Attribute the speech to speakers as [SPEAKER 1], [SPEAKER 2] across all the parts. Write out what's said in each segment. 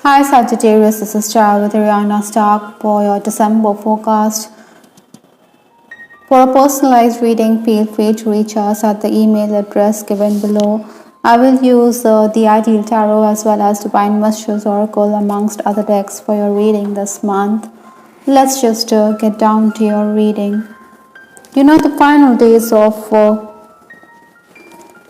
[SPEAKER 1] Hi Sagittarius, this is Char with Ariana Stark for your December forecast. For a personalized reading, feel free to reach us at the email address given below. I will use the Ideal Tarot as well as Divine Messages Oracle amongst other decks for your reading this month. Let's just get down to your reading. The final days of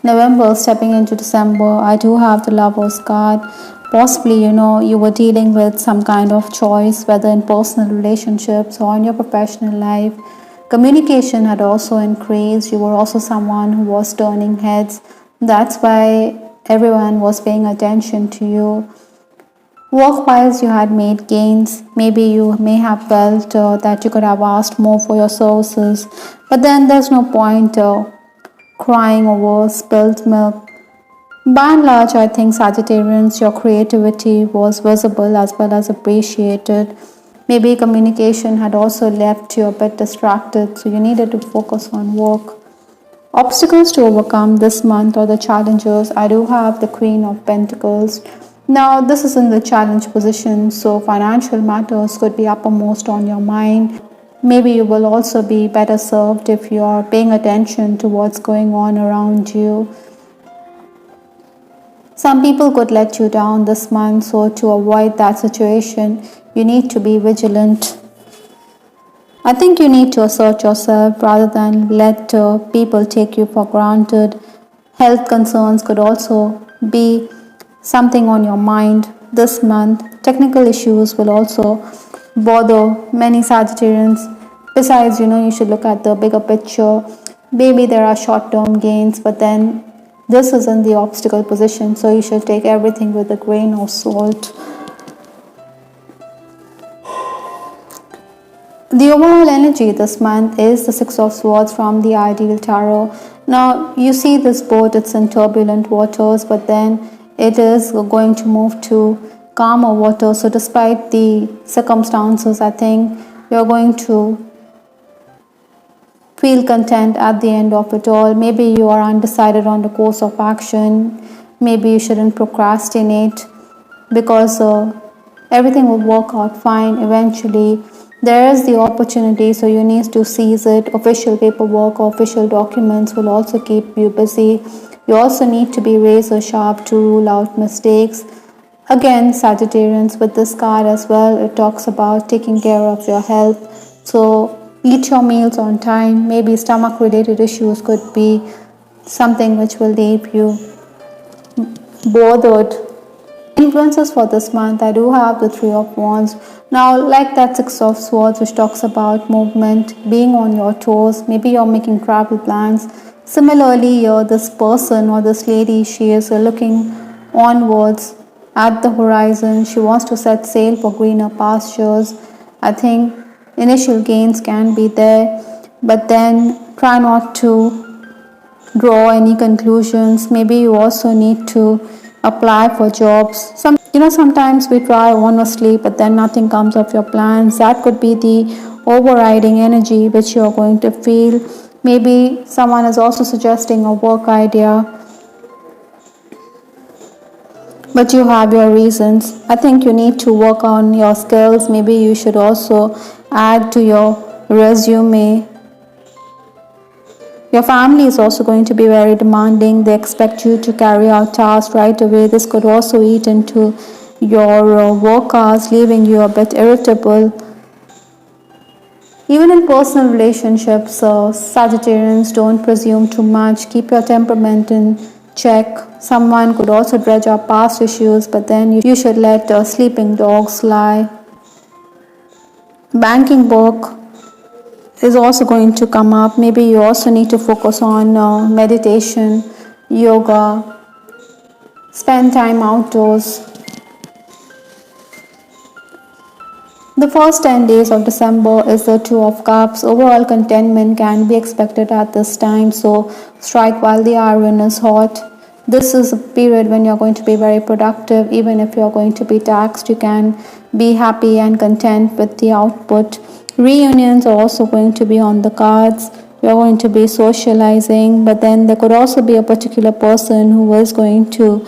[SPEAKER 1] November stepping into December, I do have the Lover's card. Possibly, you were dealing with some kind of choice, whether in personal relationships or in your professional life. Communication had also increased. You were also someone who was turning heads. That's why everyone was paying attention to you. Work-wise, you had made gains. Maybe you may have felt that you could have asked more for your services, but then there's no point crying over spilled milk. By and large, I think Sagittarians, your creativity was visible as well as appreciated. Maybe communication had also left you a bit distracted, so you needed to focus on work. Obstacles to overcome this month or the challenges, I do have the Queen of Pentacles. Now, this is in the challenge position, so financial matters could be uppermost on your mind. Maybe you will also be better served if you are paying attention to what's going on around you. Some people could let you down this month, so to avoid that situation, you need to be vigilant. I think you need to assert yourself rather than let people take you for granted. Health concerns could also be something on your mind this month. Technical issues will also bother many Sagittarians. Besides, you should look at the bigger picture. Maybe there are short-term gains, but then this is in the obstacle position, so you should take everything with a grain of salt. The overall energy this month is the Six of Swords from the Ideal Tarot. Now, you see this boat, it's in turbulent waters, but then it is going to move to calmer waters. So despite the circumstances, I think you're going to feel content at the end of it all. Maybe you are undecided on the course of action. Maybe you shouldn't procrastinate because everything will work out fine eventually. There is the opportunity, so you need to seize it. Official paperwork or official documents will also keep you busy. You also need to be razor sharp to rule out mistakes. Again, Sagittarians, with this card as well, it talks about taking care of your health. So eat your meals on time. Maybe stomach related issues could be something which will leave you bothered. Influences for this month, I do have the Three of Wands. Now, like that Six of Swords, which talks about movement, being on your toes, maybe you're making travel plans. Similarly, here, this person or this lady, she is looking onwards at the horizon. She wants to set sail for greener pastures. I think initial gains can be there, but then try not to draw any conclusions. Maybe you also need to apply for jobs. Sometimes we try honestly, but then nothing comes of your plans. That could be the overriding energy which you're going to feel. Maybe someone is also suggesting a work idea, but you have your reasons. I think you need to work on your skills. Maybe you should also add to your resume. Your family is also going to be very demanding. They expect you to carry out tasks right away. This could also eat into your work hours, leaving you a bit irritable. Even in personal relationships, Sagittarians, don't presume too much. Keep your temperament in check. Someone could also dredge up past issues, but then you should let sleeping dogs lie. Banking work is also going to come up. Maybe you also need to focus on meditation, yoga, spend time outdoors. The first 10 days of December is the Two of Cups. Overall contentment can be expected at this time, so strike while the iron is hot. This is a period when you're going to be very productive. Even if you're going to be taxed, you can be happy and content with the output. Reunions are also going to be on the cards. You're going to be socializing, but then there could also be a particular person who is going to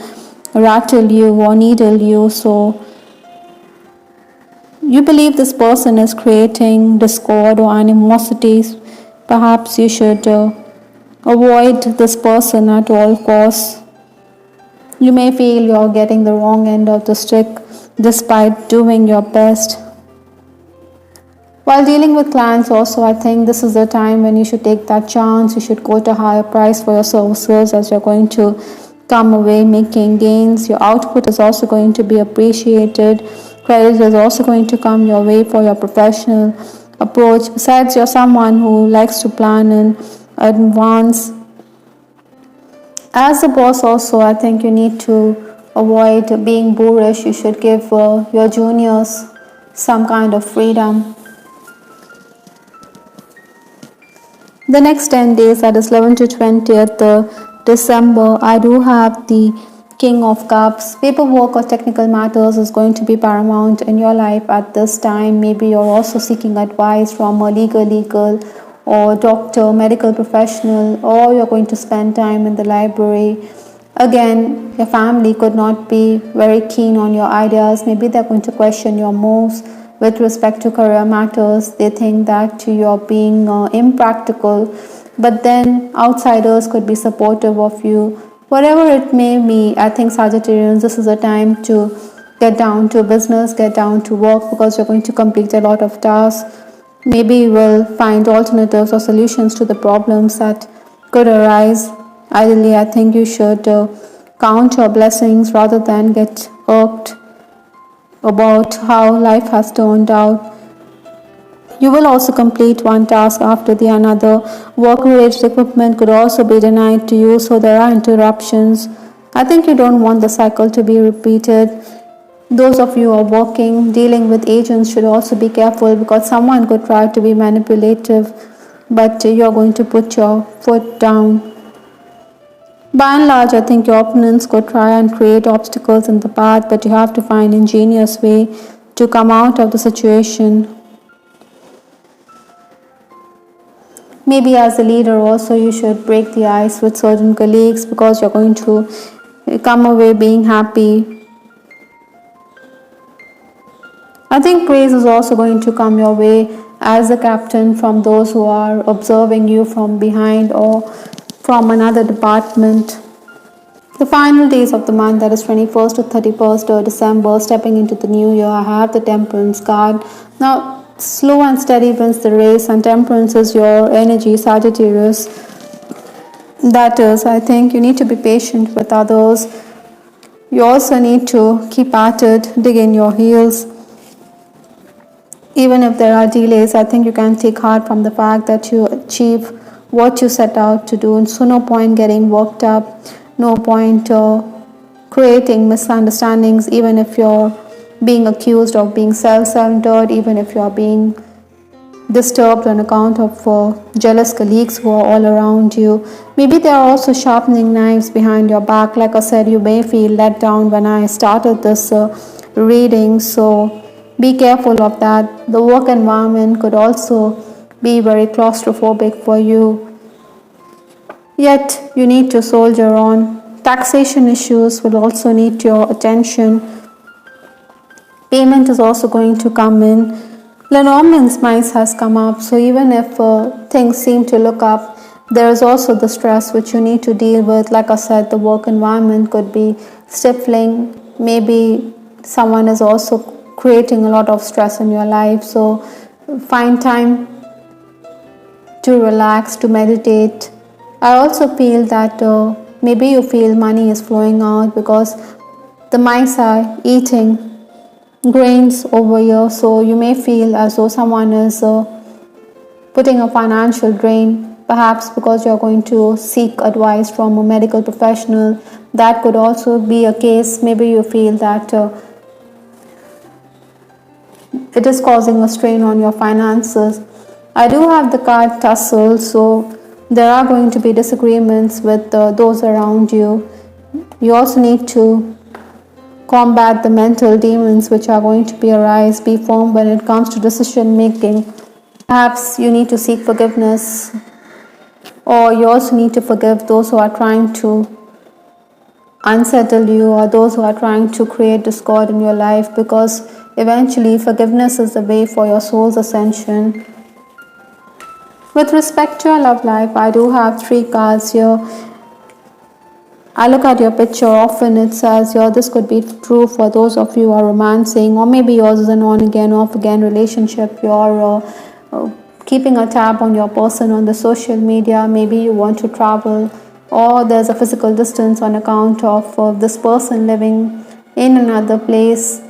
[SPEAKER 1] rattle you or needle you. So you believe this person is creating discord or animosities. Perhaps you should avoid this person at all costs. You may feel you're getting the wrong end of the stick despite doing your best. While dealing with clients also, I think this is the time when you should take that chance. You should quote a higher price for your services as you're going to come away making gains. Your output is also going to be appreciated. Credit is also going to come your way for your professional approach. Besides, you're someone who likes to plan in advance. As a boss also, I think you need to avoid being boorish. You should give your juniors some kind of freedom. The next 10 days, that is 11th to 20th December, I do have the King of Cups. Paperwork or technical matters is going to be paramount in your life at this time. Maybe you're also seeking advice from a legal or doctor, medical professional, or you're going to spend time in the library. Again, your family could not be very keen on your ideas. Maybe they're going to question your moves. With respect to career matters, they think that you're being impractical, but then outsiders could be supportive of you. Whatever it may be, I think Sagittarians, this is a time to get down to business, get down to work, because you're going to complete a lot of tasks. Maybe you will find alternatives or solutions to the problems that could arise. Ideally, I think you should count your blessings rather than get irked about how life has turned out. You will also complete one task after the another. Work-related equipment could also be denied to you, so there are interruptions. I think you don't want the cycle to be repeated. Those of you who are working, dealing with agents should also be careful, because someone could try to be manipulative, but you're going to put your foot down. By and large, I think your opponents could try and create obstacles in the path, but you have to find an ingenious way to come out of the situation. Maybe as a leader also, you should break the ice with certain colleagues, because you're going to come away being happy. I think praise is also going to come your way as a captain from those who are observing you from behind or from another department. The final days of the month, that is 21st to 31st December, stepping into the new year, I have the Temperance card. Now, slow and steady wins the race, and Temperance is your energy, Sagittarius. That is, I think you need to be patient with others. You also need to keep at it, dig in your heels. Even if there are delays, I think you can take heart from the fact that you achieve what you set out to do, and so no point getting worked up, no point creating misunderstandings, even if you're being accused of being self-centered, even if you're being disturbed on account of jealous colleagues who are all around you. Maybe they are also sharpening knives behind your back. Like I said, you may feel let down when I started this reading, so be careful of that. The work environment could also be very claustrophobic for you. Yet, you need to soldier on. Taxation issues will also need your attention. Payment is also going to come in. Lenormand's mice has come up, so even if things seem to look up, there is also the stress which you need to deal with. Like I said, the work environment could be stifling. Maybe someone is also creating a lot of stress in your life, so find time to relax, to meditate. I also feel that maybe you feel money is flowing out because the mice are eating grains over here, so you may feel as though someone is putting a financial drain, perhaps because you're going to seek advice from a medical professional. That could also be a case. Maybe you feel that it is causing a strain on your finances. I do have the card tussle, so there are going to be disagreements with those around you. You also need to combat the mental demons which are going to be arise. Be firm when it comes to decision making. Perhaps you need to seek forgiveness, or you also need to forgive those who are trying to unsettle you, or those who are trying to create discord in your life, because eventually forgiveness is the way for your soul's ascension. With respect to your love life, I do have 3 cards here. I look at your picture often, it says here this could be true for those of you who are romancing, or maybe yours is an on again, off again relationship. You're keeping a tab on your person on the social media. Maybe you want to travel, or there's a physical distance on account of this person living in another place.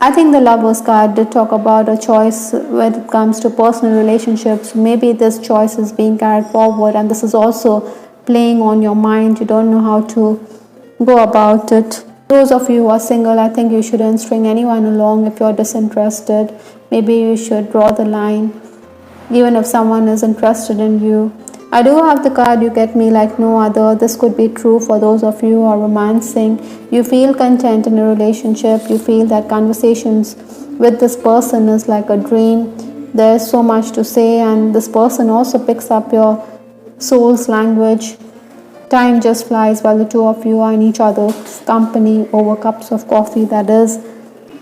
[SPEAKER 1] I think the Lovers card did talk about a choice when it comes to personal relationships. Maybe this choice is being carried forward, and this is also playing on your mind. You don't know how to go about it. Those of you who are single, I think you shouldn't string anyone along if you're disinterested. Maybe you should draw the line, even if someone is interested in you. I do have the card You Get Me Like No Other. This could be true for those of you who are romancing. You feel content in a relationship. You feel that conversations with this person is like a dream. There's so much to say, and this person also picks up your soul's language. Time just flies while the two of you are in each other's company over cups of coffee, that is.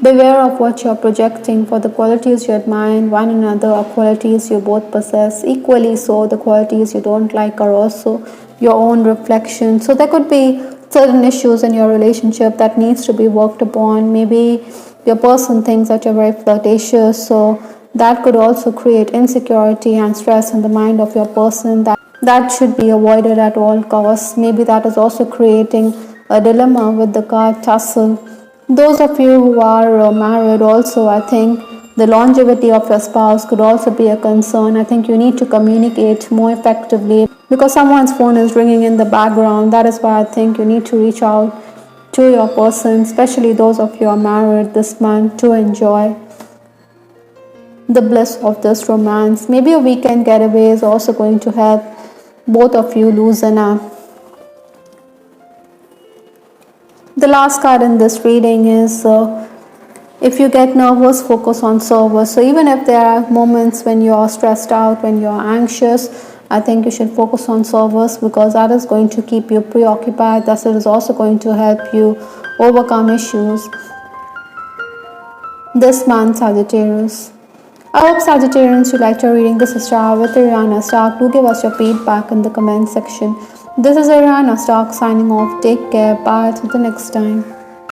[SPEAKER 1] Beware of what you're projecting, for the qualities you admire in one another are qualities you both possess. Equally so, the qualities you don't like are also your own reflection. So there could be certain issues in your relationship that needs to be worked upon. Maybe your person thinks that you're very flirtatious, so that could also create insecurity and stress in the mind of your person. That should be avoided at all costs. Maybe that is also creating a dilemma with the card tussle. Those of you who are married also, I think the longevity of your spouse could also be a concern. I think you need to communicate more effectively because someone's phone is ringing in the background. That is why I think you need to reach out to your person, especially those of you who are married this month, to enjoy the bliss of this romance. Maybe a weekend getaway is also going to help both of you loosen up. The last card in this reading is if you get nervous, focus on service. So even if there are moments when you're stressed out, when you're anxious, I think you should focus on service because that is going to keep you preoccupied. Thus, it is also going to help you overcome issues this month, Sagittarius. I hope Sagittarians you liked your reading. This is Star with Ariana Stark. Do give us your feedback in the comment section. This is Ariana Stark signing off. Take care. Bye. Till the next time.